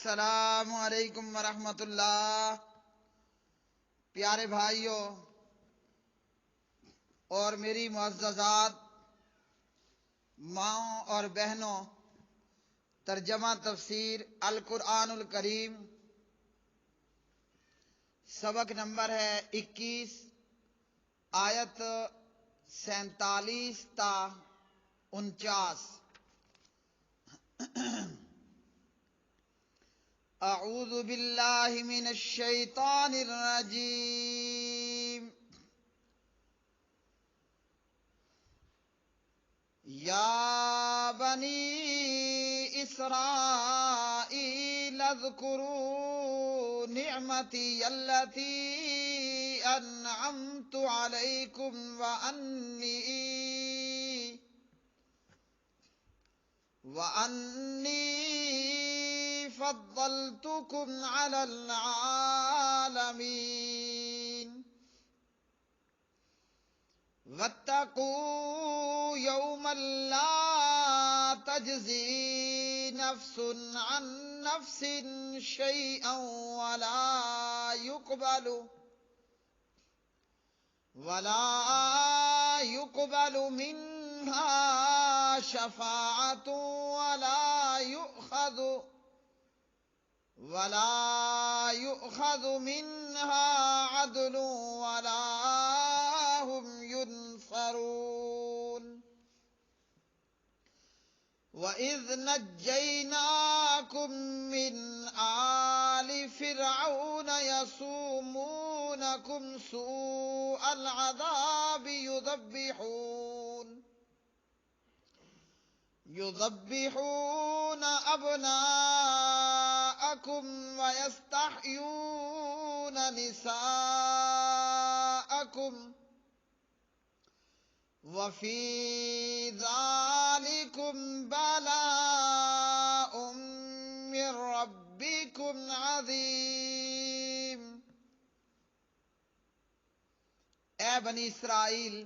السلام علیکم ورحمۃ اللہ۔ پیارے بھائیوں اور میری معززات ماؤں اور بہنوں، ترجمہ تفسیر القرآن الکریم، سبق نمبر ہے 21، آیت 47 تا 49۔ اعوذ باللہ من الشیطان الرجیم۔ یا بنی اسرائیل اذکروا نعمتی التی انعمت علیکم وانی فضلتکم علی العالمین۔ واتقوا یوما لا تجزی نفس عن نفس شیئا ولا يقبل منها شفاعة ولا يؤخذ منها عدل ولا هم ينصرون۔ وَإِذْ نَجَّيْنَاكُمْ مِنْ آلِ فِرْعَوْنَ يَسُومُونَكُمْ سُوءَ الْعَذَابِ يُذَبِّحُونَ أَبْنَاءَكُمْ وَيَسْتَحْيُونَ نِسَاءَكُمْ وَفِي ذَلِكُمْ بَلَاءٌ مِّن رَّبِّكُمْ عَظِيمٌ۔ اے بنی اسرائیل،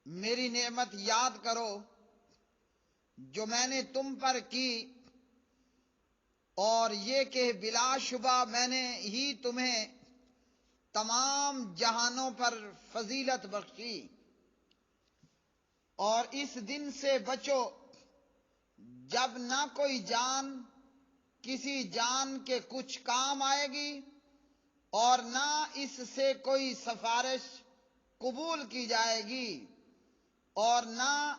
میری نعمت یاد کرو جو میں نے تم پر کی، اور یہ کہ بلا شبہ میں نے ہی تمہیں تمام جہانوں پر فضیلت بخشی۔ اور اس دن سے بچو جب نہ کوئی جان کسی جان کے کچھ کام آئے گی، اور نہ اس سے کوئی سفارش قبول کی جائے گی، اور نہ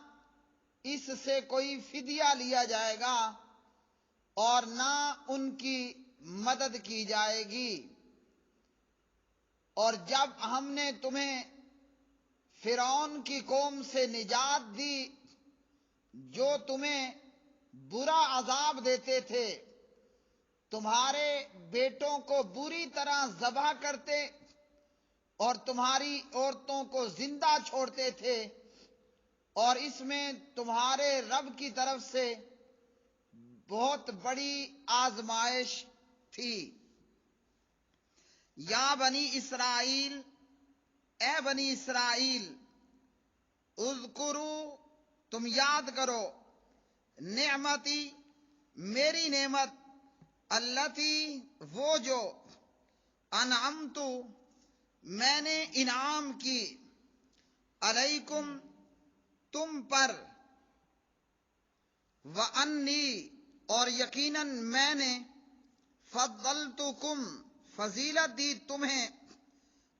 اس سے کوئی فدیہ لیا جائے گا، اور نہ ان کی مدد کی جائے گی۔ اور جب ہم نے تمہیں فرعون کی قوم سے نجات دی جو تمہیں برا عذاب دیتے تھے، تمہارے بیٹوں کو بری طرح ذبح کرتے اور تمہاری عورتوں کو زندہ چھوڑتے تھے، اور اس میں تمہارے رب کی طرف سے بہت بڑی آزمائش تھی۔ یا بنی اسرائیل، اے بنی اسرائیل، اذکروا، تم یاد کرو، نعمتی، میری نعمت، التی، وہ جو، انعمت، میں نے انعام کی، علیکم، تم پر، وانی، اور یقیناً میں نے، فضلتکم، فضیلت دی تمہیں،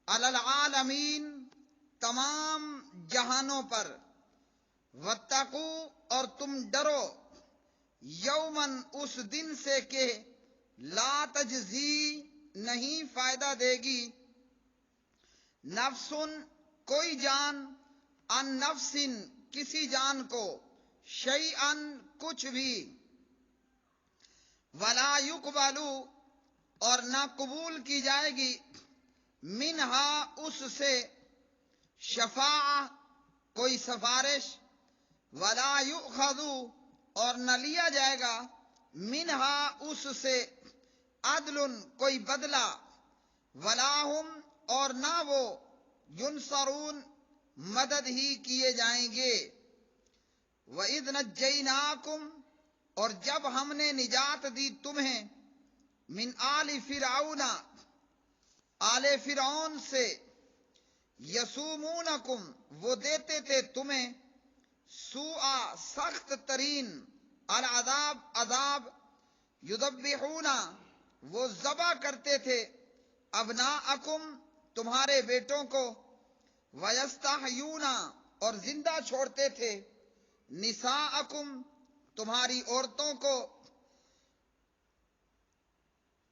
علی العالمین، تمام جہانوں پر۔ واتقوا، اور تم ڈرو، یومن، اس دن سے کہ لا تجزی، نہیں فائدہ دے گی، نفس، کوئی جان، عن نفس، کسی جان کو، شیئا، کچھ بھی، ولا یقبل، اور نہ قبول کی جائے گی، منہا، اس سے، شفاعہ، کوئی سفارش، ولا یؤخذ، اور نہ لیا جائے گا، منہا، اس سے، عدل، کوئی بدلہ، ولا ہم، اور نہ وہ، ینصرون، مدد ہی کیے جائیں گے۔ وَإِذْ نَجَّيْنَاكُمْ، اور جب ہم نے نجات دی تمہیں من آل فرعون آل فرعون سے یسومونکم وہ دیتے تھے تمہیں سوء سخت ترین العذاب عذاب یذبحون وہ ذبح کرتے تھے ابناءکم تمہارے بیٹوں کو ویستحیون اور زندہ چھوڑتے تھے نساءکم تمہاری عورتوں کو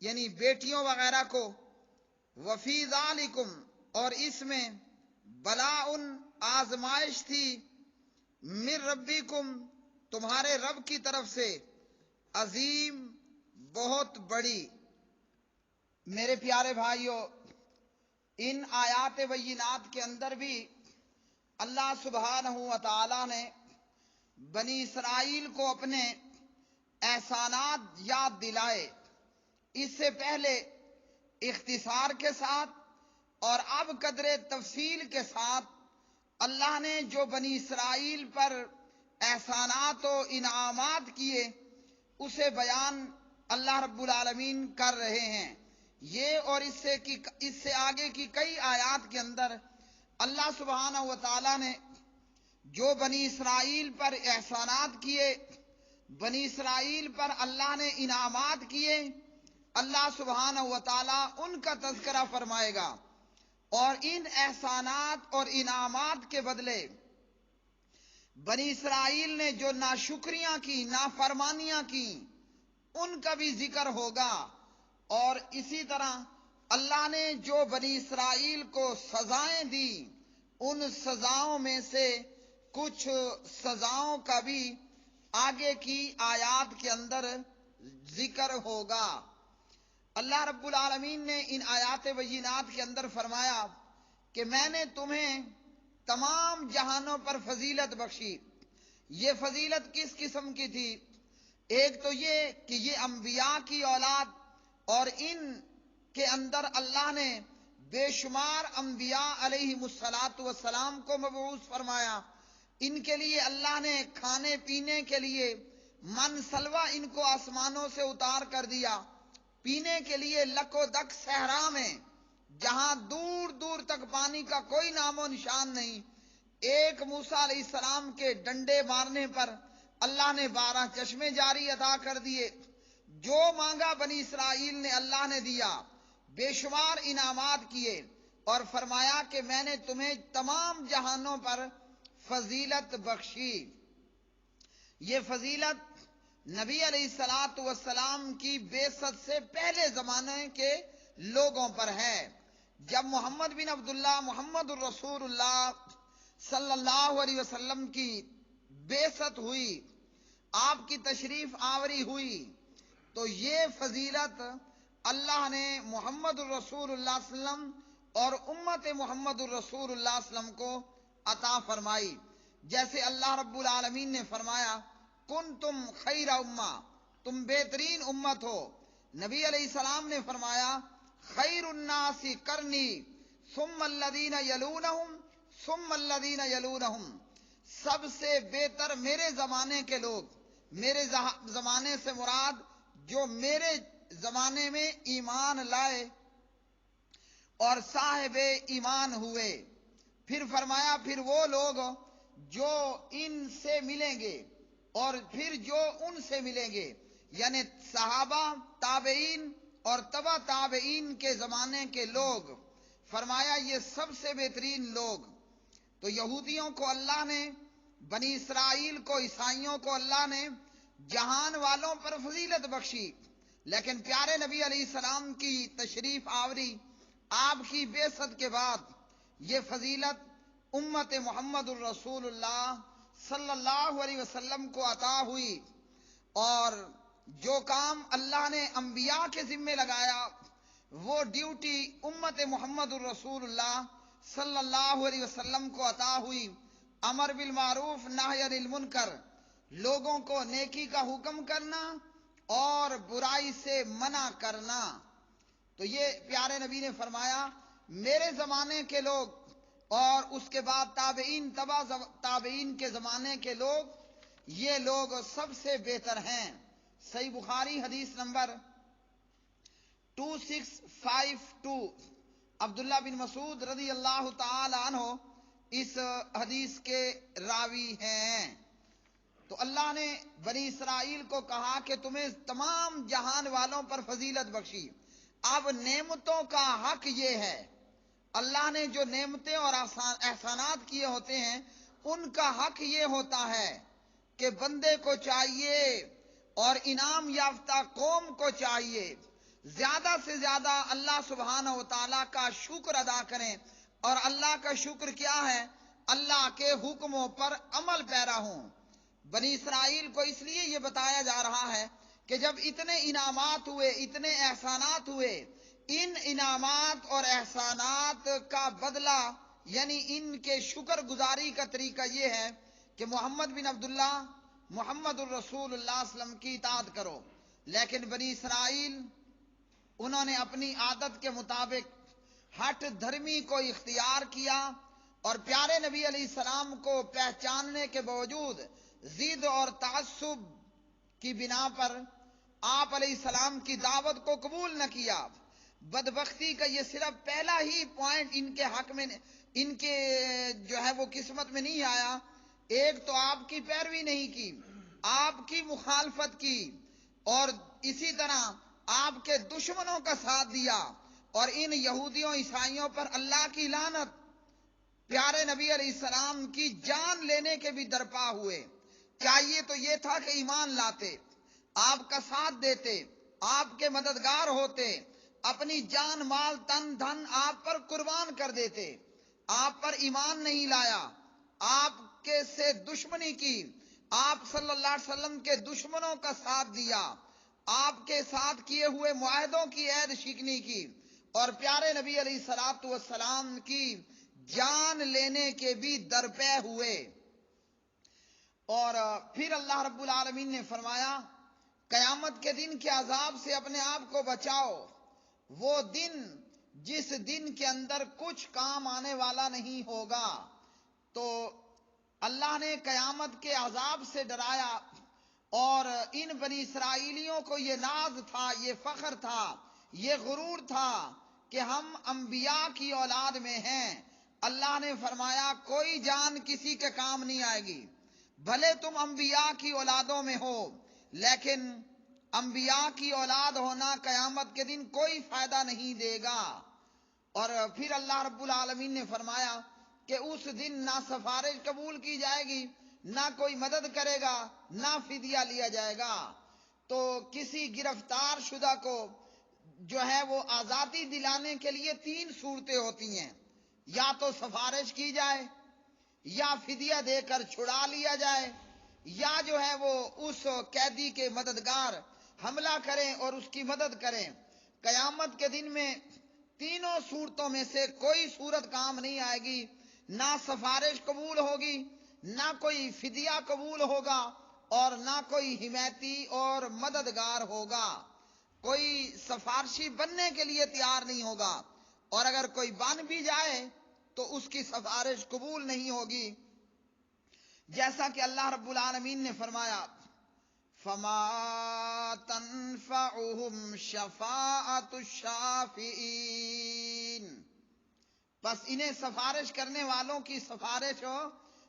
یعنی بیٹیوں وغیرہ کو وفی ذالکم اور اس میں بلاء آزمائش تھی من ربکم تمہارے رب کی طرف سے عظیم بہت بڑی۔ میرے پیارے بھائیوں، ان آیات بینات کے اندر بھی اللہ سبحانہ و تعالی نے بنی اسرائیل کو اپنے احسانات یاد دلائے، اس سے پہلے اختصار کے ساتھ اور اب قدر تفصیل کے ساتھ اللہ نے جو بنی اسرائیل پر احسانات و انعامات کیے اسے بیان اللہ رب العالمین کر رہے ہیں۔ یہ اور اس سے آگے کی کئی آیات کے اندر اللہ سبحانہ و تعالی نے جو بنی اسرائیل پر احسانات کیے، بنی اسرائیل پر اللہ نے انعامات کیے، اللہ سبحانہ و تعالی ان کا تذکرہ فرمائے گا، اور ان احسانات اور انعامات کے بدلے بنی اسرائیل نے جو ناشکریاں کی، نافرمانیاں کی، ان کا بھی ذکر ہوگا، اور اسی طرح اللہ نے جو بنی اسرائیل کو سزائیں دی ان سزاؤں میں سے کچھ سزاؤں کا بھی آگے کی آیات کے اندر ذکر ہوگا۔ اللہ رب العالمین نے ان آیات بینات کے اندر فرمایا کہ میں نے تمہیں تمام جہانوں پر فضیلت بخشی۔ یہ فضیلت کس قسم کی تھی؟ ایک تو یہ کہ یہ انبیاء کی اولاد، اور ان کے اندر اللہ نے بے شمار انبیاء علیہم الصلاۃ والسلام کو مبعوث فرمایا۔ ان کے لیے اللہ نے کھانے پینے کے لیے من سلوہ ان کو آسمانوں سے اتار کر دیا، پینے کے لیے لک و دک صحرا میں جہاں دور دور تک پانی کا کوئی نام و نشان نہیں، ایک موسیٰ علیہ السلام کے ڈنڈے مارنے پر اللہ نے 12 چشمے جاری عطا کر دیے۔ جو مانگا بنی اسرائیل نے اللہ نے دیا، بے شمار انعامات کیے، اور فرمایا کہ میں نے تمہیں تمام جہانوں پر فضیلت بخشی۔ یہ فضیلت نبی علیہ الصلاۃ والسلام کی بعثت سے پہلے زمانے کے لوگوں پر ہے۔ جب محمد بن عبداللہ محمد الرسول اللہ صلی اللہ علیہ وسلم کی بعثت ہوئی، آپ کی تشریف آوری ہوئی، تو یہ فضیلت اللہ نے محمد الرسول اللہ صلی اللہ علیہ وسلم اور امت محمد الرسول اللہ صلی اللہ علیہ وسلم کو عطا فرمائی۔ جیسے اللہ رب العالمین نے فرمایا کنتم خیر امہ، تم بہترین امت ہو۔ نبی علیہ السلام نے فرمایا خیر الناس کرنی ثم الذین یلونہم ثم الذین یلونہم، سب سے بہتر میرے زمانے کے لوگ، میرے زمانے سے مراد جو میرے زمانے میں ایمان لائے اور صاحب ایمان ہوئے۔ پھر فرمایا پھر وہ لوگ جو ان سے ملیں گے اور پھر جو ان سے ملیں گے، یعنی صحابہ، تابعین اور تبع تابعین کے زمانے کے لوگ۔ فرمایا یہ سب سے بہترین لوگ۔ تو یہودیوں کو اللہ نے، بنی اسرائیل کو، عیسائیوں کو اللہ نے جہان والوں پر فضیلت بخشی، لیکن پیارے نبی علیہ السلام کی تشریف آوری، آپ کی بعثت کے بعد یہ فضیلت امت محمد الرسول اللہ صلی اللہ علیہ وسلم کو عطا ہوئی، اور جو کام اللہ نے انبیاء کے ذمے لگایا وہ ڈیوٹی امت محمد الرسول اللہ صلی اللہ علیہ وسلم کو عطا ہوئی۔ امر بالمعروف نہی عن المنکر، لوگوں کو نیکی کا حکم کرنا اور برائی سے منع کرنا۔ تو یہ پیارے نبی نے فرمایا میرے زمانے کے لوگ اور اس کے بعد تابعین، تبع تابعین کے زمانے کے لوگ، یہ لوگ سب سے بہتر ہیں۔ صحیح بخاری حدیث نمبر 2652، عبداللہ بن مسعود رضی اللہ تعالی عنہ اس حدیث کے راوی ہیں۔ تو اللہ نے بنی اسرائیل کو کہا کہ تمہیں تمام جہان والوں پر فضیلت بخشی۔ اب نعمتوں کا حق یہ ہے، اللہ نے جو نعمتیں اور احسانات کیے ہوتے ہیں ان کا حق یہ ہوتا ہے کہ بندے کو چاہیے اور انعام یافتہ قوم کو چاہیے زیادہ سے زیادہ اللہ سبحانہ و تعالیٰ کا شکر ادا کریں۔ اور اللہ کا شکر کیا ہے؟ اللہ کے حکموں پر عمل پیرا ہوں۔ بنی اسرائیل کو اس لیے یہ بتایا جا رہا ہے کہ جب اتنے انعامات ہوئے، اتنے احسانات ہوئے، ان انعامات اور احسانات کا بدلہ یعنی ان کے شکر گزاری کا طریقہ یہ ہے کہ محمد بن عبداللہ محمد الرسول اللہ صلی اللہ علیہ وسلم کی اطاعت کرو۔ لیکن بنی اسرائیل انہوں نے اپنی عادت کے مطابق ہٹ دھرمی کو اختیار کیا اور پیارے نبی علیہ السلام کو پہچاننے کے باوجود ضد اور تعصب کی بنا پر آپ علیہ السلام کی دعوت کو قبول نہ کیا۔ بدبختی کا یہ صرف پہلا ہی پوائنٹ ان کے حق میں، ان کے جو ہے وہ قسمت میں نہیں آیا۔ ایک تو آپ کی پیروی نہیں کی، آپ کی مخالفت کی، اور اسی طرح آپ کے دشمنوں کا ساتھ دیا، اور ان یہودیوں عیسائیوں پر اللہ کی لعنت، پیارے نبی علیہ السلام کی جان لینے کے بھی درپا ہوئے۔ چاہیے تو یہ تھا کہ ایمان لاتے، آپ کا ساتھ دیتے، آپ کے مددگار ہوتے، اپنی جان مال تن دھن آپ پر قربان کر دیتے۔ آپ پر ایمان نہیں لایا، آپ کے سے دشمنی کی، آپ صلی اللہ علیہ وسلم کے دشمنوں کا ساتھ دیا، آپ کے ساتھ کیے ہوئے معاہدوں کی عہد شکنی کی، اور پیارے نبی علیہ الصلوۃ والسلام کی جان لینے کے بھی درپے ہوئے۔ اور پھر اللہ رب العالمین نے فرمایا قیامت کے دن کے عذاب سے اپنے آپ کو بچاؤ، وہ دن جس دن کے اندر کچھ کام آنے والا نہیں ہوگا۔ تو اللہ نے قیامت کے عذاب سے ڈرایا، اور ان بنی اسرائیلیوں کو یہ ناز تھا، یہ فخر تھا، یہ غرور تھا کہ ہم انبیاء کی اولاد میں ہیں۔ اللہ نے فرمایا کوئی جان کسی کے کام نہیں آئے گی، بھلے تم انبیاء کی اولادوں میں ہو، لیکن انبیاء کی اولاد ہونا قیامت کے دن کوئی فائدہ نہیں دے گا۔ اور پھر اللہ رب العالمین نے فرمایا کہ اس دن نہ سفارش قبول کی جائے گی، نہ کوئی مدد کرے گا، نہ فدیہ لیا جائے گا۔ تو کسی گرفتار شدہ کو جو ہے وہ آزادی دلانے کے لیے 3 صورتیں ہوتی ہیں، یا تو سفارش کی جائے، یا فدیہ دے کر چھڑا لیا جائے، یا جو ہے وہ اس قیدی کے مددگار حملہ کریں اور اس کی مدد کریں۔ قیامت کے دن میں تینوں صورتوں میں سے کوئی صورت کام نہیں آئے گی، نہ سفارش قبول ہوگی، نہ کوئی فدیہ قبول ہوگا، اور نہ کوئی حمایتی اور مددگار ہوگا۔ کوئی سفارشی بننے کے لیے تیار نہیں ہوگا، اور اگر کوئی بن بھی جائے تو اس کی سفارش قبول نہیں ہوگی۔ جیسا کہ اللہ رب العالمین نے فرمایا فَمَا تَنْفَعُهُمْ شَفَاعَةُ الشَّافِعِينَ، بس انہیں سفارش کرنے والوں کی سفارش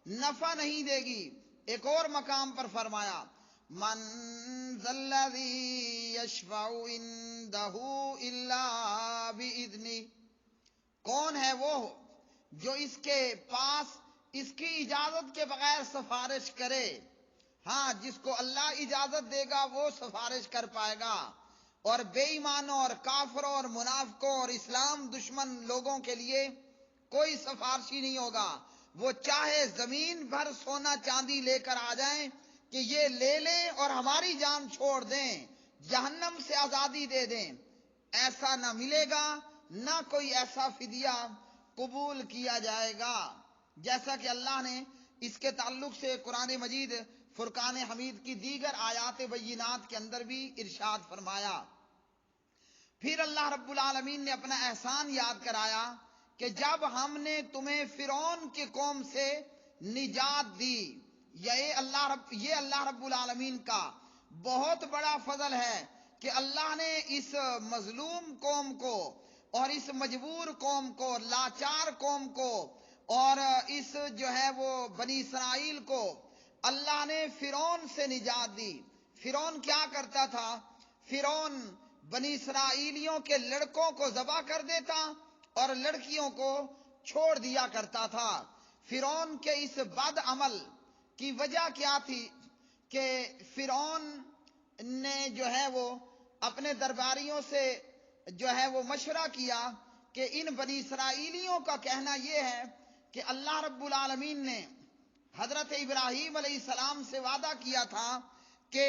نفع نہیں دے گی۔ ایک اور مقام پر فرمایا مَنْ ذَا الَّذِي يَشْفَعُ عِنْدَهُ إِلَّا بِإِذْنِهِ، کون ہے وہ جو اس کے پاس اس کی اجازت کے بغیر سفارش کرے؟ ہاں، جس کو اللہ اجازت دے گا وہ سفارش کر پائے گا، اور بے ایمانوں اور کافروں اور منافقوں اور اسلام دشمن لوگوں کے لیے کوئی سفارشی نہیں ہوگا۔ وہ چاہے زمین بھر سونا چاندی لے کر آ جائیں کہ یہ لے لیں اور ہماری جان چھوڑ دیں، جہنم سے آزادی دے دیں، ایسا نہ ملے گا، نہ کوئی ایسا فدیہ قبول کیا جائے گا۔ جیسا کہ اللہ نے اس کے تعلق سے قرآن مجید فرقان حمید کی دیگر آیات بینات کے اندر بھی ارشاد فرمایا۔ پھر اللہ رب العالمین نے اپنا احسان یاد کرایا کہ جب ہم نے تمہیں فرعون کی قوم سے نجات دی، یہ اللہ رب العالمین کا بہت بڑا فضل ہے کہ اللہ نے اس مظلوم قوم کو اور اس مجبور قوم کو، لاچار قوم کو، اور اس جو ہے وہ بنی اسرائیل کو اللہ نے فرعون سے نجات دی۔ فرعون کیا کرتا تھا؟ فرعون بنی اسرائیلیوں کے لڑکوں کو ذبح کر دیتا اور لڑکیوں کو چھوڑ دیا کرتا تھا۔ فرعون کے اس بد عمل کی وجہ کیا تھی کہ فرعون نے جو ہے وہ اپنے درباریوں سے جو ہے وہ مشورہ کیا کہ ان بنی اسرائیلیوں کا کہنا یہ ہے کہ اللہ رب العالمین نے حضرت ابراہیم علیہ السلام سے وعدہ کیا تھا کہ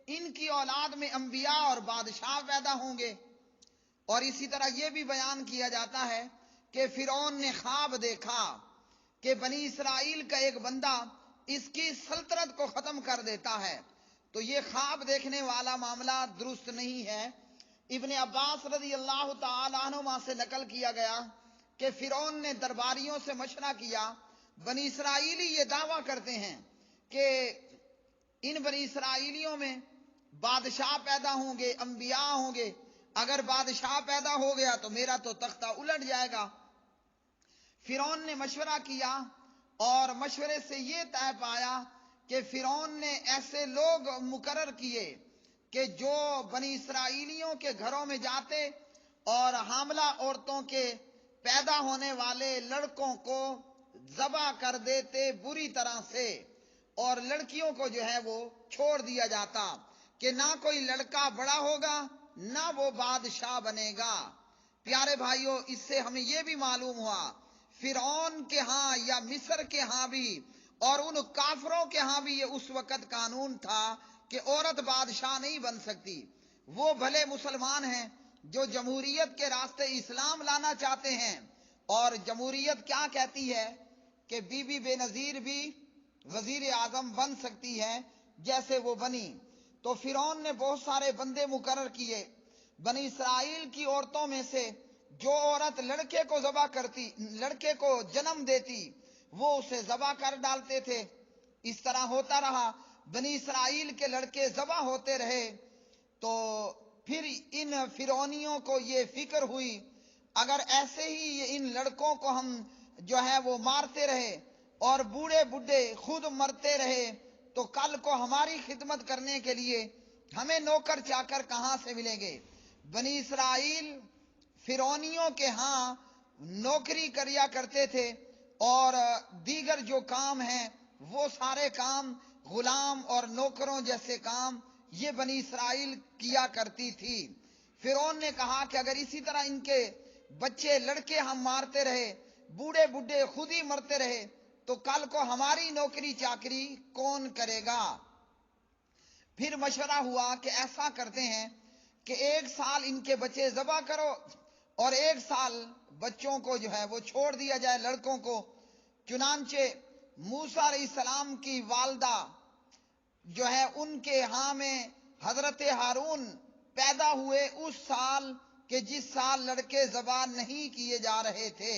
ان کی اولاد میں انبیاء اور بادشاہ پیدا ہوں گے، اور اسی طرح یہ بھی بیان کیا جاتا ہے کہ فرعون نے خواب دیکھا کہ بنی اسرائیل کا ایک بندہ اس کی سلطنت کو ختم کر دیتا ہے۔ تو یہ خواب دیکھنے والا معاملہ درست نہیں ہے۔ ابن عباس رضی اللہ تعالی عنہما سے نقل کیا گیا کہ فرعون نے درباریوں سے مشورہ کیا، بنی اسرائیلی یہ دعویٰ کرتے ہیں کہ ان بنی اسرائیلیوں میں بادشاہ پیدا ہوں گے، انبیاء ہوں گے، اگر بادشاہ پیدا ہو گیا تو میرا تو تختہ الٹ جائے گا۔ فرعون نے مشورہ کیا اور مشورے سے یہ طے پایا کہ فرعون نے ایسے لوگ مقرر کیے کہ جو بنی اسرائیلیوں کے گھروں میں جاتے اور حاملہ عورتوں کے پیدا ہونے والے لڑکوں کو ذبح کر دیتے بری طرح سے، اور لڑکیوں کو جو ہے وہ چھوڑ دیا جاتا کہ نہ کوئی لڑکا بڑا ہوگا نہ وہ بادشاہ بنے گا۔ پیارے بھائیوں، اس سے ہمیں یہ بھی معلوم ہوا فرعون کے ہاں یا مصر کے ہاں بھی اور ان کافروں کے ہاں بھی یہ اس وقت قانون تھا کہ عورت بادشاہ نہیں بن سکتی۔ وہ بھلے مسلمان ہیں جو جمہوریت کے راستے اسلام لانا چاہتے ہیں، اور جمہوریت کیا کہتی ہے کہ بی بی بے نظیر بھی وزیر اعظم بن سکتی ہے جیسے وہ بنی۔ تو فرعون نے بہت سارے بندے مقرر کیے، بنی اسرائیل کی عورتوں میں سے جو عورت لڑکے کو ذبح کرتی، لڑکے کو جنم دیتی، وہ اسے ذبح کر ڈالتے تھے۔ اس طرح ہوتا رہا، بنی اسرائیل کے لڑکے ذبح ہوتے رہے۔ تو پھر ان فرعونیوں کو یہ فکر ہوئی اگر ایسے ہی ان لڑکوں کو ہم جو ہے وہ مارتے رہے اور بوڑھے بڈھے خود مرتے رہے تو کل کو ہماری خدمت کرنے کے لیے ہمیں نوکر چاکر کہاں سے ملیں گے۔ بنی اسرائیل فرعونیوں کے ہاں نوکری کریا کرتے تھے، اور دیگر جو کام ہیں وہ سارے کام غلام اور نوکروں جیسے کام یہ بنی اسرائیل کیا کرتی تھی۔ فرعون نے کہا کہ اگر اسی طرح ان کے بچے لڑکے ہم مارتے رہے، بوڑھے بڈھے خود ہی مرتے رہے تو کل کو ہماری نوکری چاکری کون کرے گا۔ پھر مشورہ ہوا کہ ایسا کرتے ہیں کہ 1 سال ان کے بچے ذبح کرو اور 1 سال بچوں کو جو ہے وہ چھوڑ دیا جائے، لڑکوں کو۔ چنانچہ موسیٰ علیہ السلام کی والدہ جو ہے ان کے ہاں میں حضرت ہارون پیدا ہوئے اس سال کہ جس سال لڑکے ذبح نہیں کیے جا رہے تھے،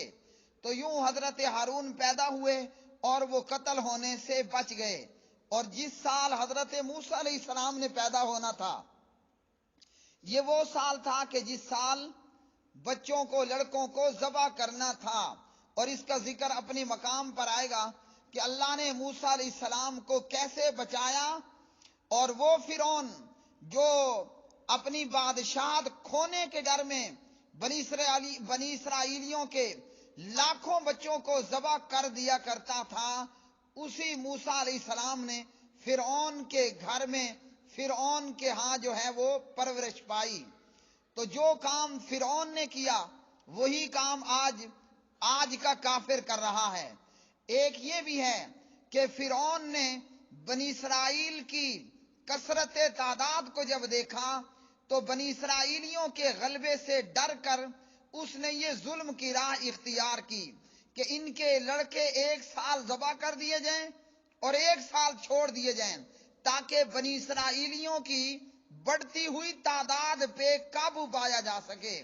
تو یوں حضرت ہارون پیدا ہوئے اور وہ قتل ہونے سے بچ گئے۔ اور جس سال حضرت موسیٰ علیہ السلام نے پیدا ہونا تھا یہ وہ سال تھا کہ جس سال بچوں کو، لڑکوں کو ذبح کرنا تھا، اور اس کا ذکر اپنی مقام پر آئے گا کہ اللہ نے موسیٰ علیہ السلام کو کیسے بچایا، اور وہ فرعون جو اپنی بادشاہت کھونے کے ڈر میں بنی اسرائیلیوں کے لاکھوں بچوں کو ذبح کر دیا کرتا تھا، اسی موسیٰ علیہ السلام نے فرعون کے گھر میں، فرعون کے ہاں جو ہے وہ پرورش پائی۔ تو جو کام فرعون نے کیا وہی کام آج کا کافر کر رہا ہے۔ ایک یہ بھی ہے کہ فرعون نے بنی اسرائیل کی کثرت تعداد کو جب دیکھا تو بنی اسرائیلیوں کے غلبے سے ڈر کر اس نے یہ ظلم کی راہ اختیار کی کہ ان کے لڑکے 1 سال ذبح کر دیے جائیں اور 1 سال چھوڑ دیے جائیں تاکہ بنی اسرائیلیوں کی بڑھتی ہوئی تعداد پہ قابو پایا جا سکے۔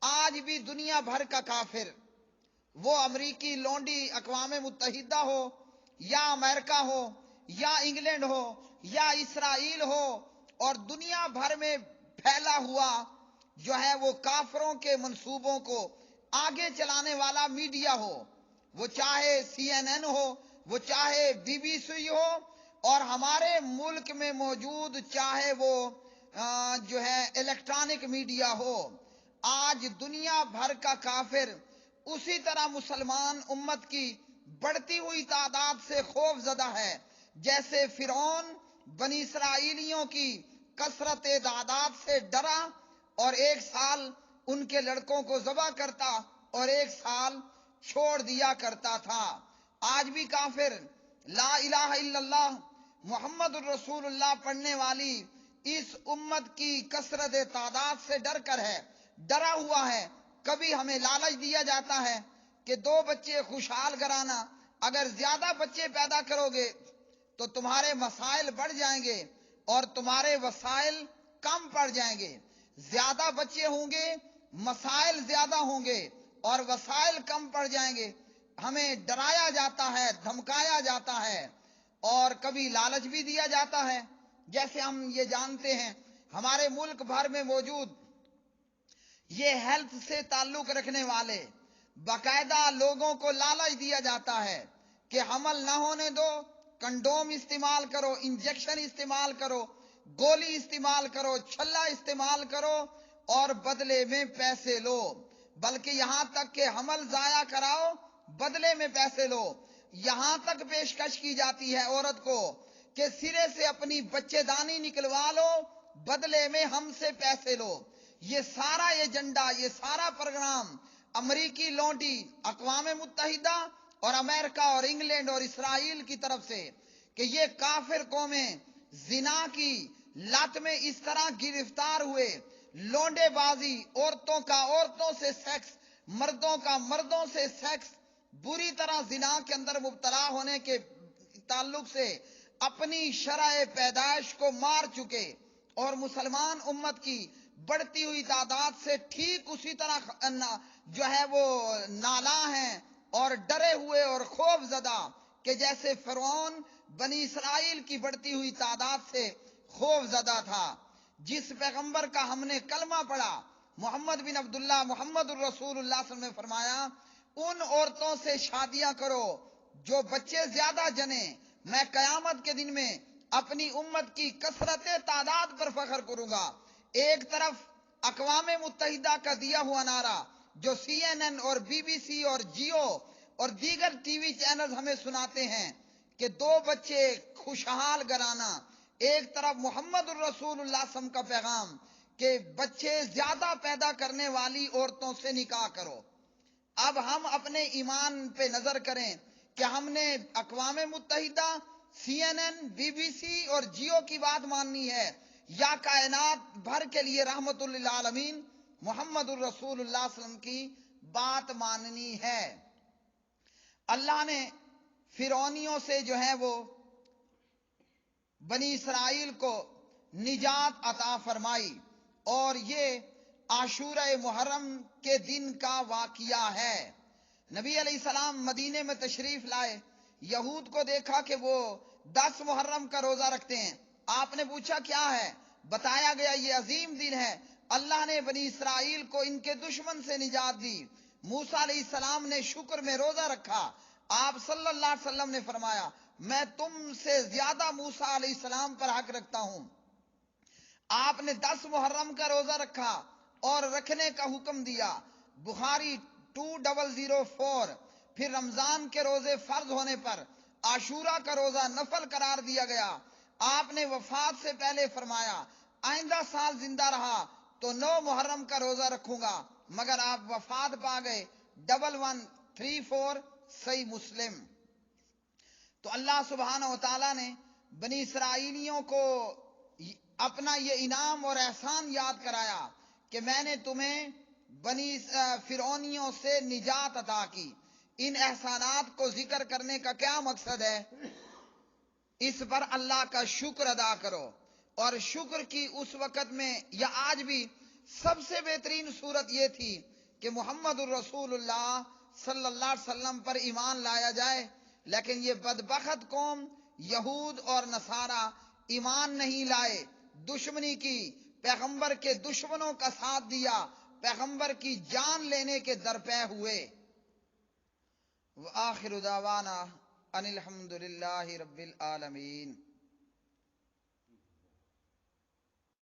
آج بھی دنیا بھر کا کافر، وہ امریکی لونڈی اقوام متحدہ ہو یا امریکہ ہو یا انگلینڈ ہو یا اسرائیل ہو اور دنیا بھر میں پھیلا ہوا جو ہے وہ کافروں کے منصوبوں کو آگے چلانے والا میڈیا ہو، وہ چاہے CNN ہو، وہ چاہے BBC ہو، اور ہمارے ملک میں موجود چاہے وہ جو ہے الیکٹرانک میڈیا ہو، آج دنیا بھر کا کافر اسی طرح مسلمان امت کی بڑھتی ہوئی تعداد سے خوف زدہ ہے جیسے فرعون بنی اسرائیلیوں کی کثرت تعداد سے ڈرا اور ایک سال ان کے لڑکوں کو ذبح کرتا اور ایک سال چھوڑ دیا کرتا تھا۔ آج بھی کافر لا الہ الا اللہ محمد الرسول اللہ پڑھنے والی اس امت کی کثرت تعداد سے ڈرا ہوا ہے۔ کبھی ہمیں لالچ دیا جاتا ہے کہ 2 بچے خوشحال گرانا، اگر زیادہ بچے پیدا کرو گے تو تمہارے مسائل بڑھ جائیں گے اور تمہارے وسائل کم پڑ جائیں گے۔ زیادہ بچے ہوں گے، مسائل زیادہ ہوں گے اور وسائل کم پڑ جائیں گے۔ ہمیں ڈرایا جاتا ہے، دھمکایا جاتا ہے اور کبھی لالچ بھی دیا جاتا ہے۔ جیسے ہم یہ جانتے ہیں ہمارے ملک بھر میں موجود یہ ہیلتھ سے تعلق رکھنے والے باقاعدہ لوگوں کو لالچ دیا جاتا ہے کہ حمل نہ ہونے دو، کنڈوم استعمال کرو، انجیکشن استعمال کرو، گولی استعمال کرو، چھلا استعمال کرو اور بدلے میں پیسے لو، بلکہ یہاں تک کہ حمل ضائع کراؤ بدلے میں پیسے لو۔ یہاں تک پیشکش کی جاتی ہے عورت کو کہ سرے سے اپنی بچے دانی نکلوا لو بدلے میں ہم سے پیسے لو۔ یہ سارا ایجنڈا، یہ سارا پروگرام امریکی لونڈی اقوام متحدہ اور امریکہ اور انگلینڈ اور اسرائیل کی طرف سے کہ یہ کافر قومیں زنا کی لت میں اس طرح گرفتار ہوئے، لونڈے بازی، عورتوں کا عورتوں سے سیکس، مردوں کا مردوں سے سیکس، بری طرح زنا کے اندر مبتلا ہونے کے تعلق سے اپنی شرع پیدائش کو مار چکے اور مسلمان امت کی بڑھتی ہوئی تعداد سے ٹھیک اسی طرح جو ہے وہ نالاں ہیں اور ڈرے ہوئے اور خوف زدہ کہ جیسے فرعون بنی اسرائیل کی بڑھتی ہوئی تعداد سے خوف زدہ تھا۔ جس پیغمبر کا ہم نے کلمہ پڑھا محمد بن عبداللہ محمد الرسول اللہ صلی اللہ علیہ وسلم نے فرمایا ان عورتوں سے شادیاں کرو جو بچے زیادہ جنیں، میں قیامت کے دن میں اپنی امت کی کثرت تعداد پر فخر کروں گا۔ ایک طرف اقوام متحدہ کا دیا ہوا نعرہ جو CNN اور BBC اور جیو اور دیگر ٹی وی چینل ہمیں سناتے ہیں کہ 2 بچے خوشحال گرانا، ایک طرف محمد الرسول اللہ صلی اللہ علیہ وسلم کا پیغام کہ بچے زیادہ پیدا کرنے والی عورتوں سے نکاح کرو۔ اب ہم اپنے ایمان پہ نظر کریں کہ ہم نے اقوام متحدہ، CNN، BBC اور جیو کی بات ماننی ہے یا کائنات بھر کے لیے رحمت للعالمین محمد الرسول اللہ صلی اللہ علیہ وسلم کی بات ماننی ہے۔ اللہ نے فرعونیوں سے جو ہے وہ بنی اسرائیل کو نجات عطا فرمائی اور یہ عاشورہ محرم کے دن کا واقعہ ہے۔ نبی علیہ السلام مدینے میں تشریف لائے، یہود کو دیکھا کہ وہ 10 محرم کا روزہ رکھتے ہیں۔ آپ نے پوچھا کیا ہے؟ بتایا گیا یہ عظیم دن ہے، اللہ نے بنی اسرائیل کو ان کے دشمن سے نجات دی۔ موسیٰ علیہ السلام نے شکر میں روزہ رکھا، آپ صلی اللہ علیہ وسلم نے فرمایا میں تم سے زیادہ موسیٰ علیہ السلام پر حق رکھتا ہوں۔ آپ نے 10 محرم کا روزہ رکھا اور رکھنے کا حکم دیا، بخاری 2004۔ پھر رمضان کے روزے فرض ہونے پر عاشورہ کا روزہ نفل قرار دیا گیا۔ آپ نے وفات سے پہلے فرمایا آئندہ سال زندہ رہا تو 9 محرم کا روزہ رکھوں گا، مگر آپ وفات پا گئے۔ 1134 صحیح مسلم۔ تو اللہ سبحانہ و تعالیٰ نے بنی اسرائیلیوں کو اپنا یہ انعام اور احسان یاد کرایا کہ میں نے تمہیں بنی فرعونیوں سے نجات عطا کی۔ ان احسانات کو ذکر کرنے کا کیا مقصد ہے؟ اس پر اللہ کا شکر ادا کرو، اور شکر کی اس وقت میں یا آج بھی سب سے بہترین صورت یہ تھی کہ محمد الرسول اللہ صلی اللہ علیہ وسلم پر ایمان لایا جائے، لیکن یہ بدبخت قوم یہود اور نصارہ ایمان نہیں لائے، دشمنی کی، پیغمبر کے دشمنوں کا ساتھ دیا، پیغمبر کی جان لینے کے درپے ہوئے۔ وآخر دعوانا ان الحمد للہ رب العالمین۔